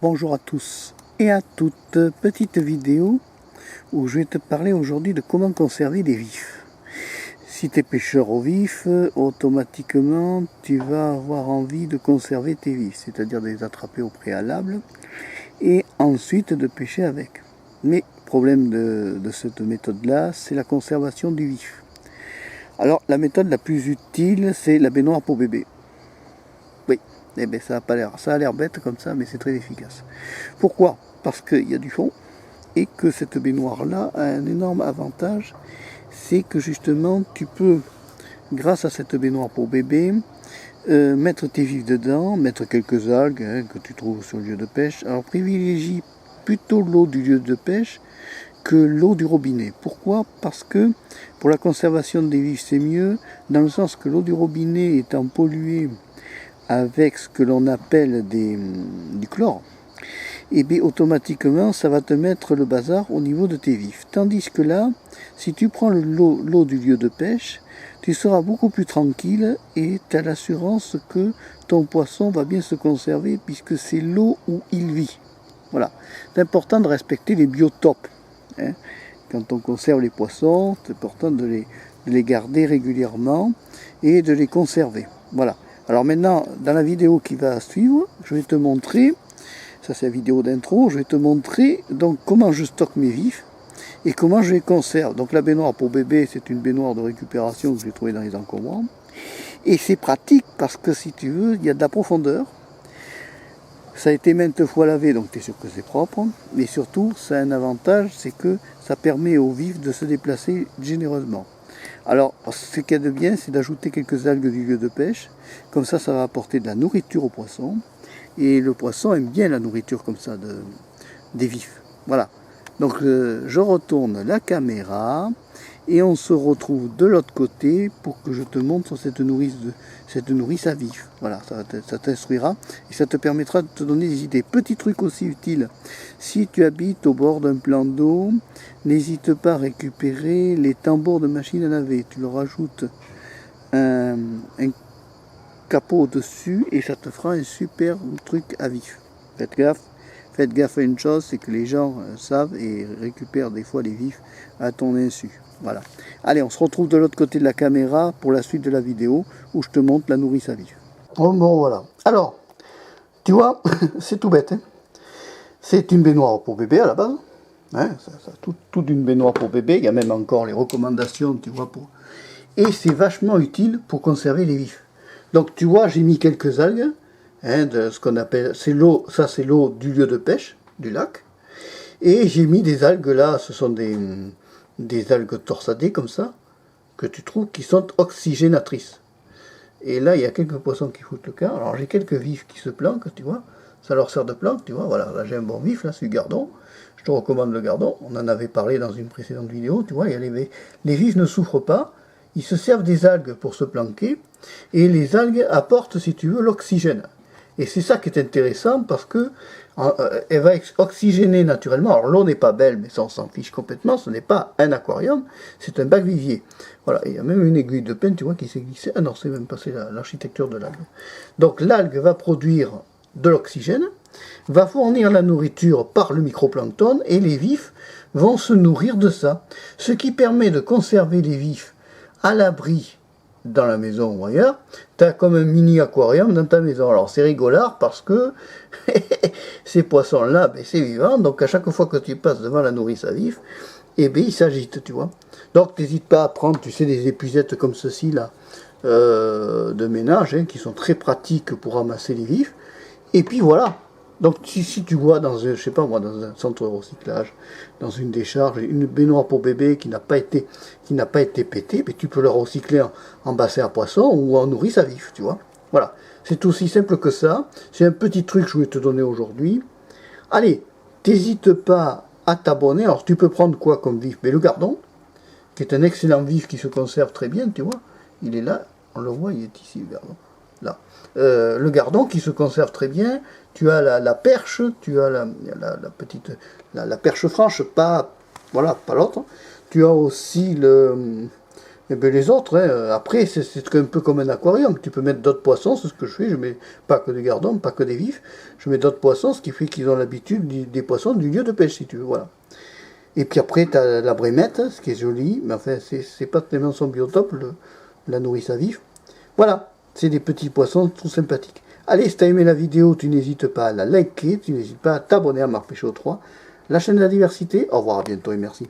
Bonjour à tous et à toutes, petite vidéo où je vais te parler aujourd'hui de comment conserver des vifs. Si tu es pêcheur au vif, automatiquement tu vas avoir envie de conserver tes vifs, c'est-à-dire de les attraper au préalable et ensuite de pêcher avec. Mais le problème de cette méthode-là, c'est la conservation du vif. Alors la méthode la plus utile, c'est la baignoire pour bébé. Oui, eh bien, ça a l'air bête comme ça, mais c'est très efficace. Pourquoi? Parce qu'il y a du fond et que cette baignoire-là a un énorme avantage, c'est que justement tu peux, grâce à cette baignoire pour bébé, mettre tes vifs dedans, mettre quelques algues que tu trouves sur le lieu de pêche. Alors privilégie plutôt l'eau du lieu de pêche que l'eau du robinet. Pourquoi? Parce que pour la conservation des vifs c'est mieux, dans le sens que l'eau du robinet étant polluée avec ce que l'on appelle du chlore, et bien automatiquement ça va te mettre le bazar au niveau de tes vifs. Tandis que là, si tu prends l'eau du lieu de pêche, tu seras beaucoup plus tranquille et tu as l'assurance que ton poisson va bien se conserver puisque c'est l'eau où il vit. Voilà. C'est important de respecter les biotopes. Quand on conserve les poissons, c'est important de les garder régulièrement et de les conserver. Voilà. Alors maintenant, dans la vidéo qui va suivre, je vais te montrer, ça c'est la vidéo d'intro, je vais te montrer donc comment je stocke mes vifs et comment je les conserve. Donc la baignoire pour bébé, c'est une baignoire de récupération que j'ai trouvée dans les encombrants. Et c'est pratique parce que si tu veux, il y a de la profondeur. Ça a été maintes fois lavé, donc tu es sûr que c'est propre. Mais surtout, ça a un avantage, c'est que ça permet aux vifs de se déplacer généreusement. Alors, ce qu'il y a de bien, c'est d'ajouter quelques algues du lieu de pêche. Comme ça va apporter de la nourriture au poisson. Et le poisson aime bien la nourriture comme ça, des vifs. Voilà. Donc, je retourne la caméra et on se retrouve de l'autre côté pour que je te montre cette nourrice à vif. Voilà, ça t'instruira et ça te permettra de te donner des idées. Petit truc aussi utile, si tu habites au bord d'un plan d'eau, n'hésite pas à récupérer les tambours de machine à laver. Tu leur ajoutes un capot au-dessus et ça te fera un super truc à vif. Faites gaffe à une chose, c'est que les gens savent et récupèrent des fois les vifs à ton insu. Voilà. Allez, on se retrouve de l'autre côté de la caméra pour la suite de la vidéo où je te montre la nourrice à vif. Bon, voilà. Alors, tu vois, c'est tout bête. C'est une baignoire pour bébé à la base. Tout d'une baignoire pour bébé. Il y a même encore les recommandations, tu vois. Et c'est vachement utile pour conserver les vifs. Donc, tu vois, j'ai mis quelques algues. De ce qu'on appelle, c'est l'eau du lieu de pêche, du lac. Et j'ai mis des algues là, ce sont des algues torsadées comme ça, que tu trouves qui sont oxygénatrices. Et là, il y a quelques poissons qui foutent le camp. Alors j'ai quelques vifs qui se planquent, tu vois. Ça leur sert de planque, tu vois. Voilà, là j'ai un bon vif, là c'est du gardon. Je te recommande le gardon. On en avait parlé dans une précédente vidéo, tu vois. Les vifs ne souffrent pas. Ils se servent des algues pour se planquer. Et les algues apportent, si tu veux, l'oxygène. Et c'est ça qui est intéressant parce que elle va oxygéner naturellement. Alors l'eau n'est pas belle, mais ça on s'en fiche complètement. Ce n'est pas un aquarium, c'est un bac vivier. Voilà, il y a même une aiguille de peigne, tu vois, qui s'est glissée. Ah non, c'est même passé l'architecture de l'algue. Donc l'algue va produire de l'oxygène, va fournir la nourriture par le microplancton et les vifs vont se nourrir de ça. Ce qui permet de conserver les vifs à l'abri dans la maison ou ailleurs, tu as comme un mini aquarium dans ta maison. Alors c'est rigolard parce que ces poissons-là, ben, c'est vivant, donc à chaque fois que tu passes devant la nourrice à vif, eh ben, ils s'agitent, tu vois. Donc n'hésite pas à prendre, tu sais, des épuisettes comme ceci là, de ménage, qui sont très pratiques pour ramasser les vifs. Et puis voilà. Donc si tu vois dans un, je sais pas moi, dans un centre de recyclage, dans une décharge, une baignoire pour bébé qui n'a pas été pétée, mais tu peux le recycler en bassin à poisson ou en nourrice à vif, tu vois. Voilà, c'est aussi simple que ça. C'est un petit truc que je voulais te donner aujourd'hui. Allez, t'hésites pas à t'abonner. Alors tu peux prendre quoi comme vif? Mais le gardon, qui est un excellent vif qui se conserve très bien, tu vois. Il est là, on le voit, il est ici le gardon. Là. Le gardon qui se conserve très bien, tu as la perche, tu as la perche franche, pas l'autre. Tu as aussi Et bien les autres, hein, après, c'est un peu comme un aquarium. Tu peux mettre d'autres poissons, c'est ce que je fais. Je mets pas que des gardons, pas que des vifs. Je mets d'autres poissons, ce qui fait qu'ils ont l'habitude des poissons du lieu de pêche, si tu veux. Voilà. Et puis après, tu as la brémette, ce qui est joli, mais enfin, c'est pas tellement son biotope, la nourrice à vif. Voilà, c'est des petits poissons tout sympathiques. Allez, si tu as aimé la vidéo, tu n'hésites pas à la liker, tu n'hésites pas à t'abonner à Marc Péchaud 3, la chaîne de la diversité. Au revoir, à bientôt et merci.